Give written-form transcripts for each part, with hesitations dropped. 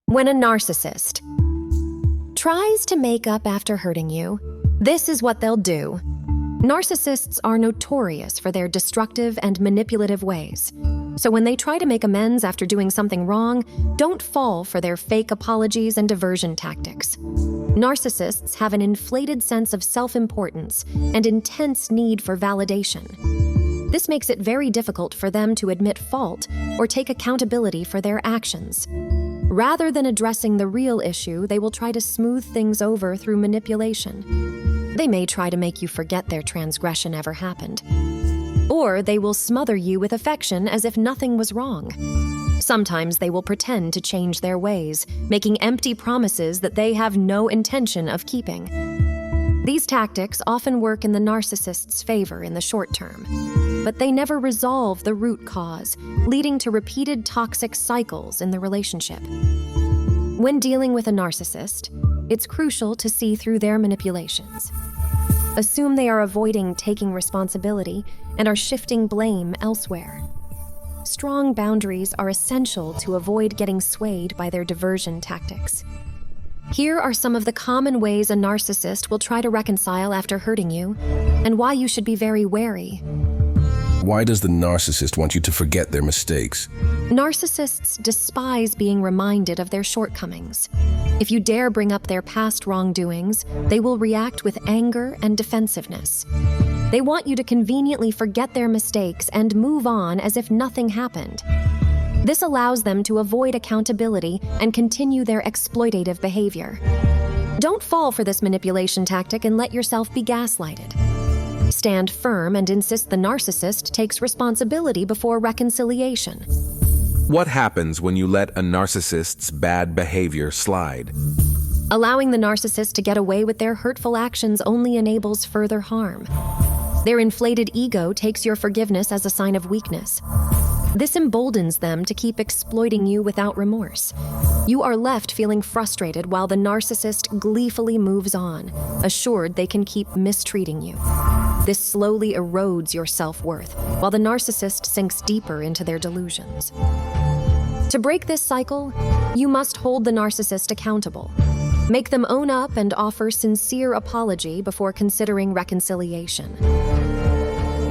When a narcissist tries to make up after hurting you, this is what they'll do. Narcissists are notorious for their destructive and manipulative ways. So when they try to make amends after doing something wrong, don't fall for their fake apologies and diversion tactics. Narcissists have an inflated sense of self-importance and intense need for validation. This makes it very difficult for them to admit fault or take accountability for their actions. Rather than addressing the real issue, they will try to smooth things over through manipulation. They may try to make you forget their transgression ever happened. Or they will smother you with affection as if nothing was wrong. Sometimes they will pretend to change their ways, making empty promises that they have no intention of keeping. These tactics often work in the narcissist's favor in the short term, but they never resolve the root cause, leading to repeated toxic cycles in the relationship. When dealing with a narcissist, it's crucial to see through their manipulations. Assume they are avoiding taking responsibility and are shifting blame elsewhere. Strong boundaries are essential to avoid getting swayed by their diversion tactics. Here are some of the common ways a narcissist will try to reconcile after hurting you, and why you should be very wary. Why does the narcissist want you to forget their mistakes? Narcissists despise being reminded of their shortcomings. If you dare bring up their past wrongdoings, they will react with anger and defensiveness. They want you to conveniently forget their mistakes and move on as if nothing happened. This allows them to avoid accountability and continue their exploitative behavior. Don't fall for this manipulation tactic and let yourself be gaslighted. Stand firm and insist the narcissist takes responsibility before reconciliation. What happens when you let a narcissist's bad behavior slide? Allowing the narcissist to get away with their hurtful actions only enables further harm. Their inflated ego takes your forgiveness as a sign of weakness. This emboldens them to keep exploiting you without remorse. You are left feeling frustrated while the narcissist gleefully moves on, assured they can keep mistreating you. This slowly erodes your self-worth, while the narcissist sinks deeper into their delusions. To break this cycle, you must hold the narcissist accountable. Make them own up and offer sincere apology before considering reconciliation.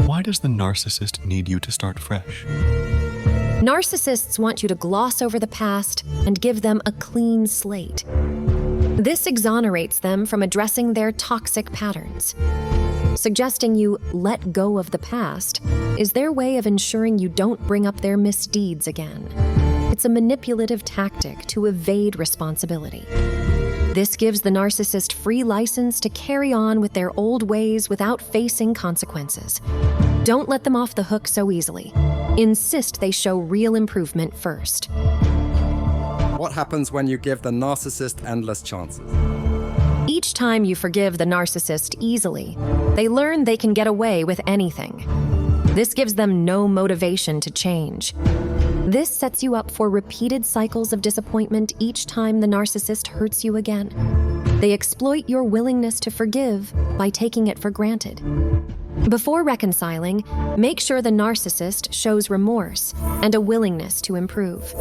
Why does the narcissist need you to start fresh? Narcissists want you to gloss over the past and give them a clean slate. This exonerates them from addressing their toxic patterns. Suggesting you let go of the past is their way of ensuring you don't bring up their misdeeds again. It's a manipulative tactic to evade responsibility. This gives the narcissist free license to carry on with their old ways without facing consequences. Don't let them off the hook so easily. Insist they show real improvement first. What happens when you give the narcissist endless chances? Each time you forgive the narcissist easily, they learn they can get away with anything. This gives them no motivation to change. This sets you up for repeated cycles of disappointment each time the narcissist hurts you again. They exploit your willingness to forgive by taking it for granted. Before reconciling, make sure the narcissist shows remorse and a willingness to improve.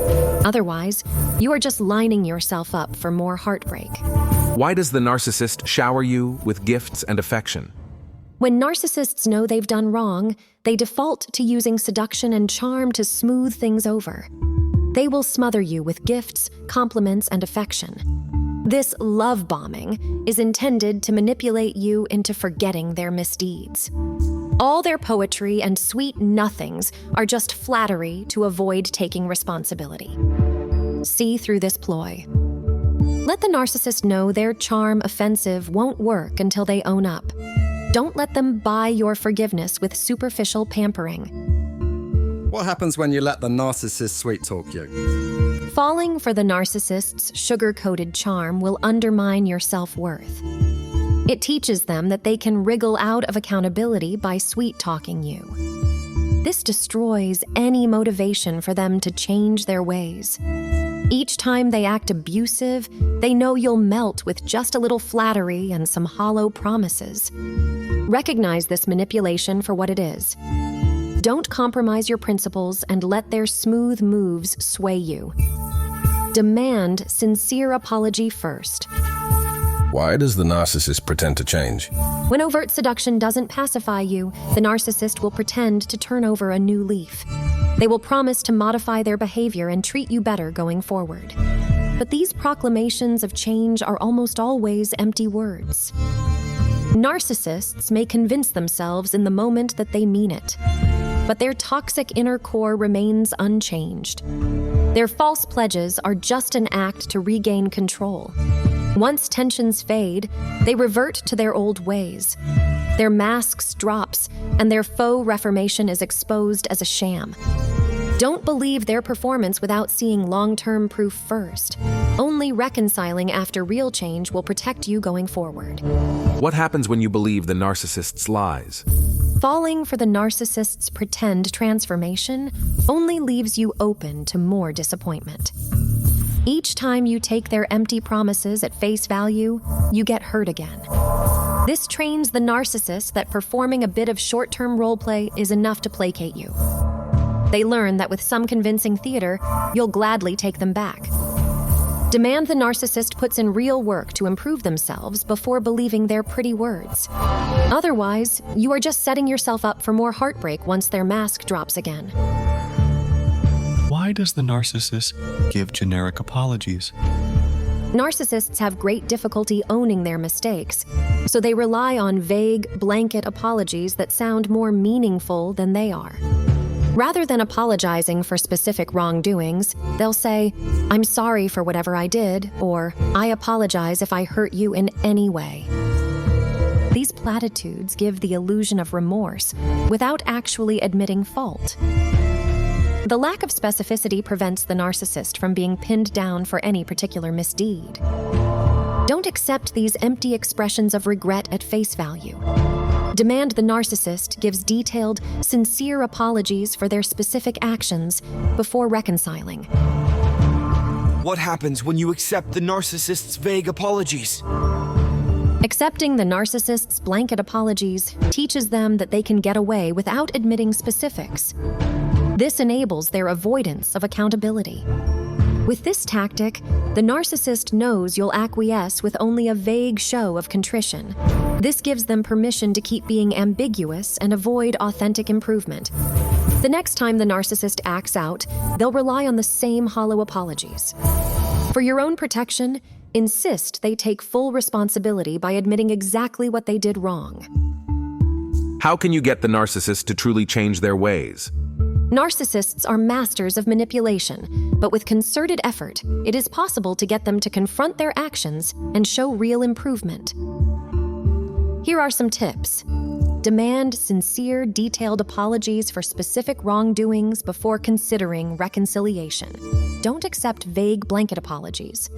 Otherwise, you are just lining yourself up for more heartbreak. Why does the narcissist shower you with gifts and affection? When narcissists know they've done wrong, they default to using seduction and charm to smooth things over. They will smother you with gifts, compliments, and affection. This love bombing is intended to manipulate you into forgetting their misdeeds. All their poetry and sweet nothings are just flattery to avoid taking responsibility. See through this ploy. Let the narcissist know their charm offensive won't work until they own up. Don't let them buy your forgiveness with superficial pampering. What happens when you let the narcissist sweet-talk you? Falling for the narcissist's sugar-coated charm will undermine your self-worth. It teaches them that they can wriggle out of accountability by sweet-talking you. This destroys any motivation for them to change their ways. Each time they act abusive, they know you'll melt with just a little flattery and some hollow promises. Recognize this manipulation for what it is. Don't compromise your principles and let their smooth moves sway you. Demand sincere apology first. Why does the narcissist pretend to change? When overt seduction doesn't pacify you, the narcissist will pretend to turn over a new leaf. They will promise to modify their behavior and treat you better going forward. But these proclamations of change are almost always empty words. Narcissists may convince themselves in the moment that they mean it, but their toxic inner core remains unchanged. Their false pledges are just an act to regain control. Once tensions fade, they revert to their old ways. Their masks drops, and their faux reformation is exposed as a sham. Don't believe their performance without seeing long-term proof first. Only reconciling after real change will protect you going forward. What happens when you believe the narcissist's lies? Falling for the narcissist's pretend transformation only leaves you open to more disappointment. Each time you take their empty promises at face value, you get hurt again. This trains the narcissist that performing a bit of short-term roleplay is enough to placate you. They learn that with some convincing theater, you'll gladly take them back. Demand the narcissist puts in real work to improve themselves before believing their pretty words. Otherwise, you are just setting yourself up for more heartbreak once their mask drops again. Why does the narcissist give generic apologies? Narcissists have great difficulty owning their mistakes, so they rely on vague, blanket apologies that sound more meaningful than they are. Rather than apologizing for specific wrongdoings, they'll say, "I'm sorry for whatever I did," or "I apologize if I hurt you in any way." These platitudes give the illusion of remorse without actually admitting fault. The lack of specificity prevents the narcissist from being pinned down for any particular misdeed. Don't accept these empty expressions of regret at face value. Demand the narcissist gives detailed, sincere apologies for their specific actions before reconciling. What happens when you accept the narcissist's vague apologies? Accepting the narcissist's blanket apologies teaches them that they can get away without admitting specifics. This enables their avoidance of accountability. With this tactic, the narcissist knows you'll acquiesce with only a vague show of contrition. This gives them permission to keep being ambiguous and avoid authentic improvement. The next time the narcissist acts out, they'll rely on the same hollow apologies. For your own protection, insist they take full responsibility by admitting exactly what they did wrong. How can you get the narcissist to truly change their ways? Narcissists are masters of manipulation, but with concerted effort, it is possible to get them to confront their actions and show real improvement. Here are some tips. Demand sincere, detailed apologies for specific wrongdoings before considering reconciliation. Don't accept vague blanket apologies.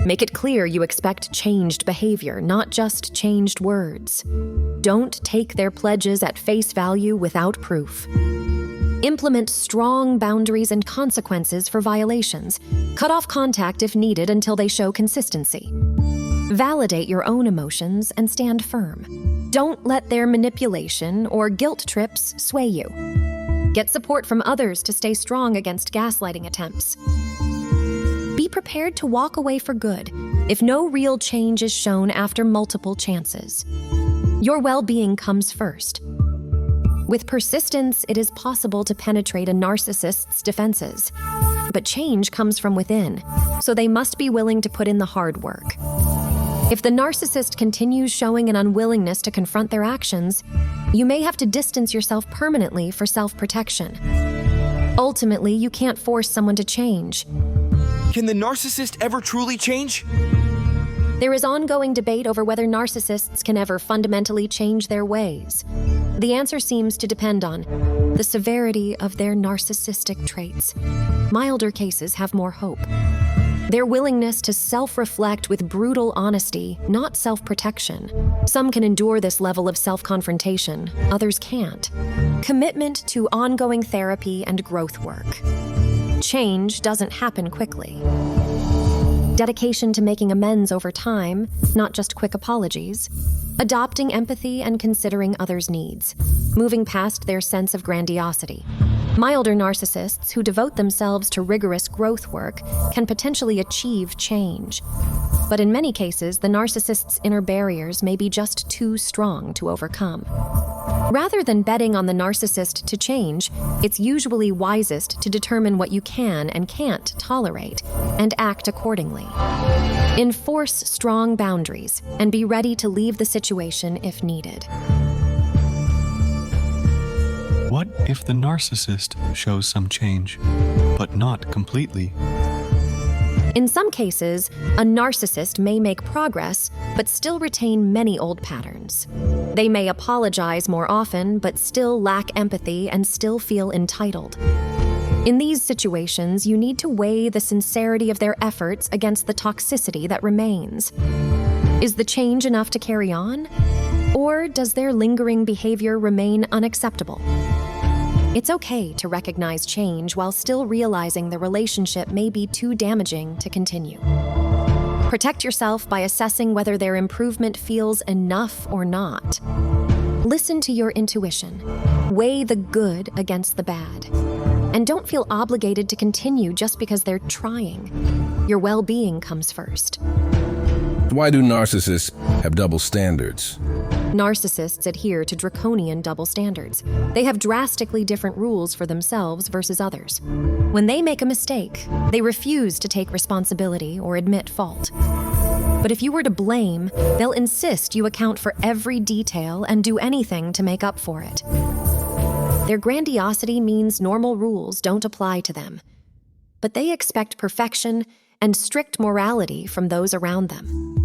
Make it clear you expect changed behavior, not just changed words. Don't take their pledges at face value without proof. Implement strong boundaries and consequences for violations. Cut off contact if needed until they show consistency. Validate your own emotions and stand firm. Don't let their manipulation or guilt trips sway you. Get support from others to stay strong against gaslighting attempts. Be prepared to walk away for good if no real change is shown after multiple chances. Your well-being comes first. With persistence, it is possible to penetrate a narcissist's defenses. But change comes from within, so they must be willing to put in the hard work. If the narcissist continues showing an unwillingness to confront their actions, you may have to distance yourself permanently for self-protection. Ultimately, you can't force someone to change. Can the narcissist ever truly change? There is ongoing debate over whether narcissists can ever fundamentally change their ways. The answer seems to depend on the severity of their narcissistic traits. Milder cases have more hope. Their willingness to self-reflect with brutal honesty, not self-protection. Some can endure this level of self-confrontation, others can't. Commitment to ongoing therapy and growth work. Change doesn't happen quickly. Dedication to making amends over time, not just quick apologies. Adopting empathy and considering others' needs. Moving past their sense of grandiosity. Milder narcissists who devote themselves to rigorous growth work can potentially achieve change. But in many cases, the narcissist's inner barriers may be just too strong to overcome. Rather than betting on the narcissist to change, it's usually wisest to determine what you can and can't tolerate and act accordingly. Enforce strong boundaries and be ready to leave the situation if needed. What if the narcissist shows some change, but not completely? In some cases, a narcissist may make progress, but still retain many old patterns. They may apologize more often, but still lack empathy and still feel entitled. In these situations, you need to weigh the sincerity of their efforts against the toxicity that remains. Is the change enough to carry on? Or does their lingering behavior remain unacceptable? It's okay to recognize change while still realizing the relationship may be too damaging to continue. Protect yourself by assessing whether their improvement feels enough or not. Listen to your intuition. Weigh the good against the bad. And don't feel obligated to continue just because they're trying. Your well-being comes first. Why do narcissists have double standards? Narcissists adhere to draconian double standards. They have drastically different rules for themselves versus others. When they make a mistake, they refuse to take responsibility or admit fault. But if you were to blame, they'll insist you account for every detail and do anything to make up for it. Their grandiosity means normal rules don't apply to them. But they expect perfection and strict morality from those around them.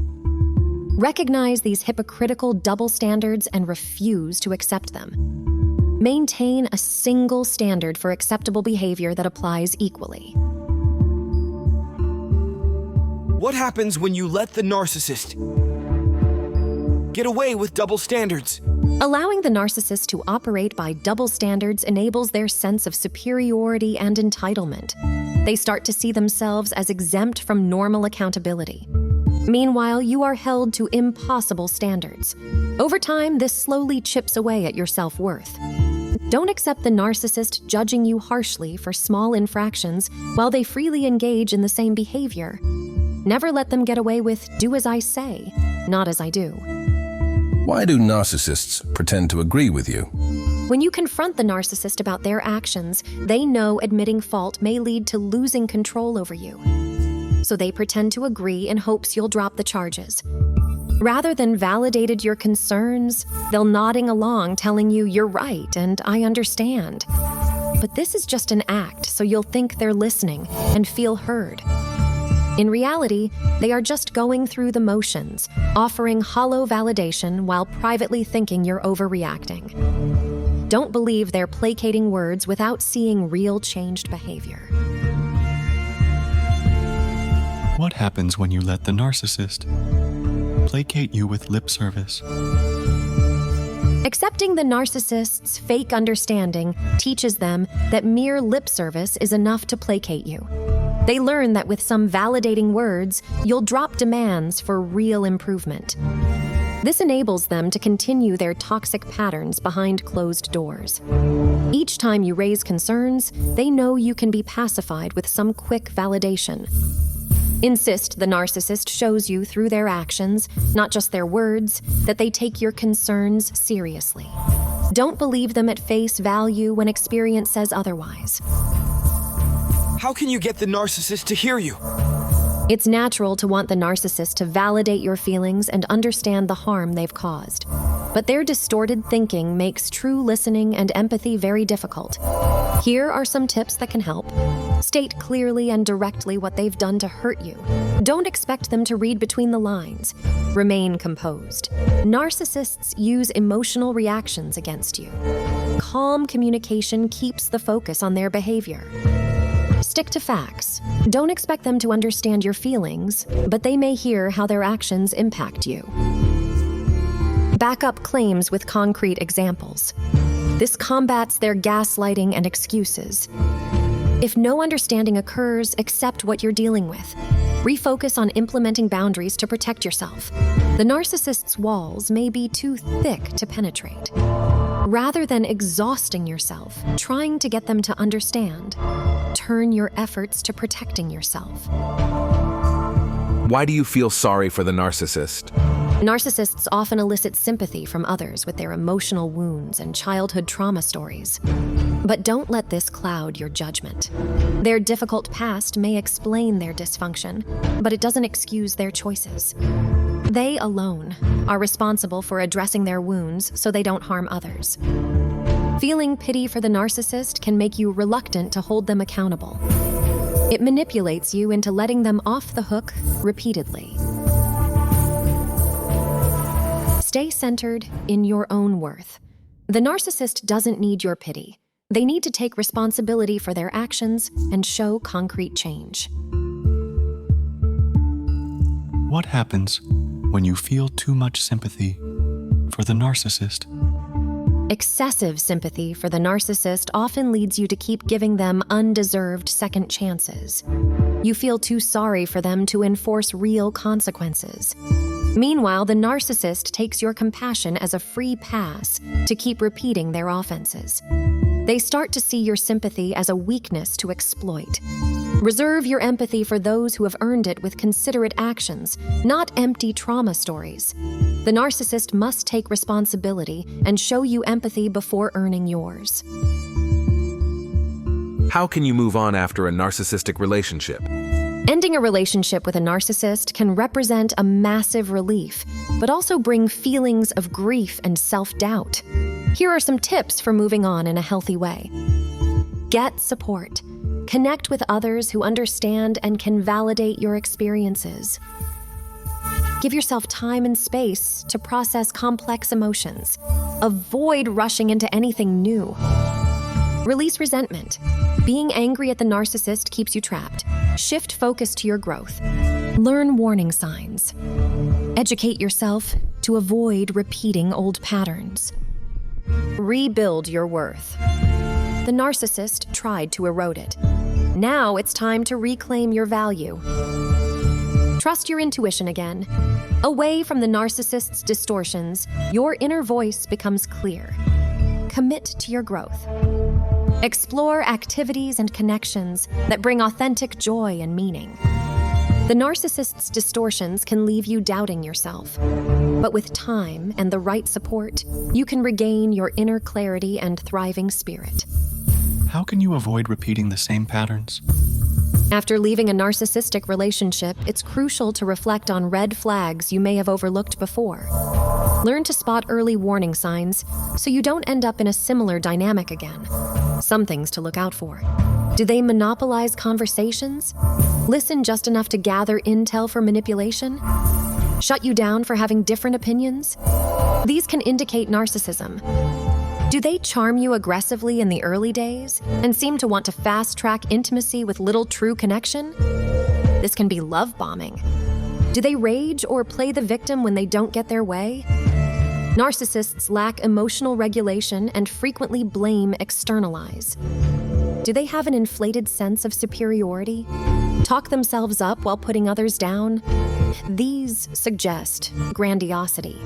Recognize these hypocritical double standards and refuse to accept them. Maintain a single standard for acceptable behavior that applies equally. What happens when you let the narcissist get away with double standards? Allowing the narcissist to operate by double standards enables their sense of superiority and entitlement. They start to see themselves as exempt from normal accountability. Meanwhile, you are held to impossible standards. Over time, this slowly chips away at your self-worth. Don't accept the narcissist judging you harshly for small infractions while they freely engage in the same behavior. Never let them get away with "do as I say, not as I do." Why do narcissists pretend to agree with you? When you confront the narcissist about their actions, they know admitting fault may lead to losing control over you. So they pretend to agree in hopes you'll drop the charges. Rather than validated your concerns, they'll nodding along telling you you're right and I understand. But this is just an act, so you'll think they're listening and feel heard. In reality, they are just going through the motions, offering hollow validation while privately thinking you're overreacting. Don't believe their placating words without seeing real changed behavior. What happens when you let the narcissist placate you with lip service? Accepting the narcissist's fake understanding teaches them that mere lip service is enough to placate you. They learn that with some validating words, you'll drop demands for real improvement. This enables them to continue their toxic patterns behind closed doors. Each time you raise concerns, they know you can be pacified with some quick validation. Insist the narcissist shows you through their actions, not just their words, that they take your concerns seriously. Don't believe them at face value when experience says otherwise. How can you get the narcissist to hear you? It's natural to want the narcissist to validate your feelings and understand the harm they've caused. But their distorted thinking makes true listening and empathy very difficult. Here are some tips that can help. State clearly and directly what they've done to hurt you. Don't expect them to read between the lines. Remain composed. Narcissists use emotional reactions against you. Calm communication keeps the focus on their behavior. Stick to facts. Don't expect them to understand your feelings, but they may hear how their actions impact you. Back up claims with concrete examples. This combats their gaslighting and excuses. If no understanding occurs, accept what you're dealing with. Refocus on implementing boundaries to protect yourself. The narcissist's walls may be too thick to penetrate. Rather than exhausting yourself trying to get them to understand, turn your efforts to protecting yourself. Why do you feel sorry for the narcissist? Narcissists often elicit sympathy from others with their emotional wounds and childhood trauma stories. But don't let this cloud your judgment. Their difficult past may explain their dysfunction, but it doesn't excuse their choices. They alone are responsible for addressing their wounds so they don't harm others. Feeling pity for the narcissist can make you reluctant to hold them accountable. It manipulates you into letting them off the hook repeatedly. Stay centered in your own worth. The narcissist doesn't need your pity. They need to take responsibility for their actions and show concrete change. What happens when you feel too much sympathy for the narcissist? Excessive sympathy for the narcissist often leads you to keep giving them undeserved second chances. You feel too sorry for them to enforce real consequences. Meanwhile, the narcissist takes your compassion as a free pass to keep repeating their offenses. They start to see your sympathy as a weakness to exploit. Reserve your empathy for those who have earned it with considerate actions, not empty trauma stories. The narcissist must take responsibility and show you empathy before earning yours. How can you move on after a narcissistic relationship? Ending a relationship with a narcissist can represent a massive relief, but also bring feelings of grief and self-doubt. Here are some tips for moving on in a healthy way. Get support. Connect with others who understand and can validate your experiences. Give yourself time and space to process complex emotions. Avoid rushing into anything new. Release resentment. Being angry at the narcissist keeps you trapped. Shift focus to your growth. Learn warning signs. Educate yourself to avoid repeating old patterns. Rebuild your worth. The narcissist tried to erode it. Now it's time to reclaim your value. Trust your intuition again. Away from the narcissist's distortions, your inner voice becomes clear. Commit to your growth. Explore activities and connections that bring authentic joy and meaning. The narcissist's distortions can leave you doubting yourself. But with time and the right support, you can regain your inner clarity and thriving spirit. How can you avoid repeating the same patterns? After leaving a narcissistic relationship, it's crucial to reflect on red flags you may have overlooked before. Learn to spot early warning signs so you don't end up in a similar dynamic again. Some things to look out for. Do they monopolize conversations? Listen just enough to gather intel for manipulation? Shut you down for having different opinions? These can indicate narcissism. Do they charm you aggressively in the early days and seem to want to fast-track intimacy with little true connection? This can be love bombing. Do they rage or play the victim when they don't get their way? Narcissists lack emotional regulation and frequently blame externalize. Do they have an inflated sense of superiority? Talk themselves up while putting others down? These suggest grandiosity.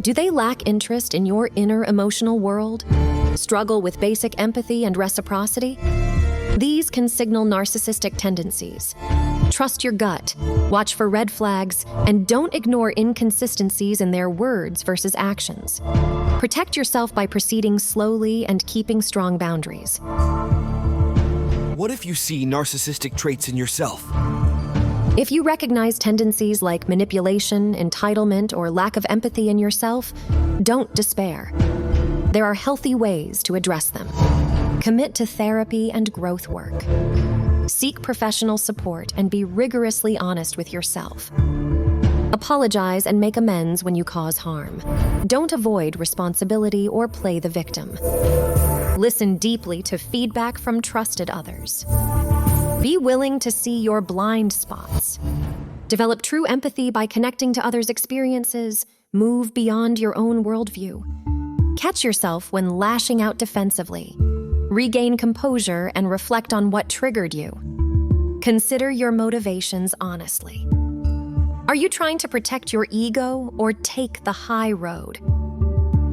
Do they lack interest in your inner emotional world? Struggle with basic empathy and reciprocity? These can signal narcissistic tendencies. Trust your gut, watch for red flags, and don't ignore inconsistencies in their words versus actions. Protect yourself by proceeding slowly and keeping strong boundaries. What if you see narcissistic traits in yourself? If you recognize tendencies like manipulation, entitlement, or lack of empathy in yourself, don't despair. There are healthy ways to address them. Commit to therapy and growth work. Seek professional support and be rigorously honest with yourself. Apologize and make amends when you cause harm. Don't avoid responsibility or play the victim. Listen deeply to feedback from trusted others. Be willing to see your blind spots. Develop true empathy by connecting to others' experiences. Move beyond your own worldview. Catch yourself when lashing out defensively. Regain composure and reflect on what triggered you. Consider your motivations honestly. Are you trying to protect your ego or take the high road?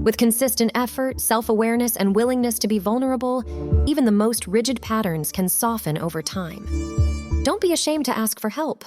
With consistent effort, self-awareness, and willingness to be vulnerable, even the most rigid patterns can soften over time. Don't be ashamed to ask for help.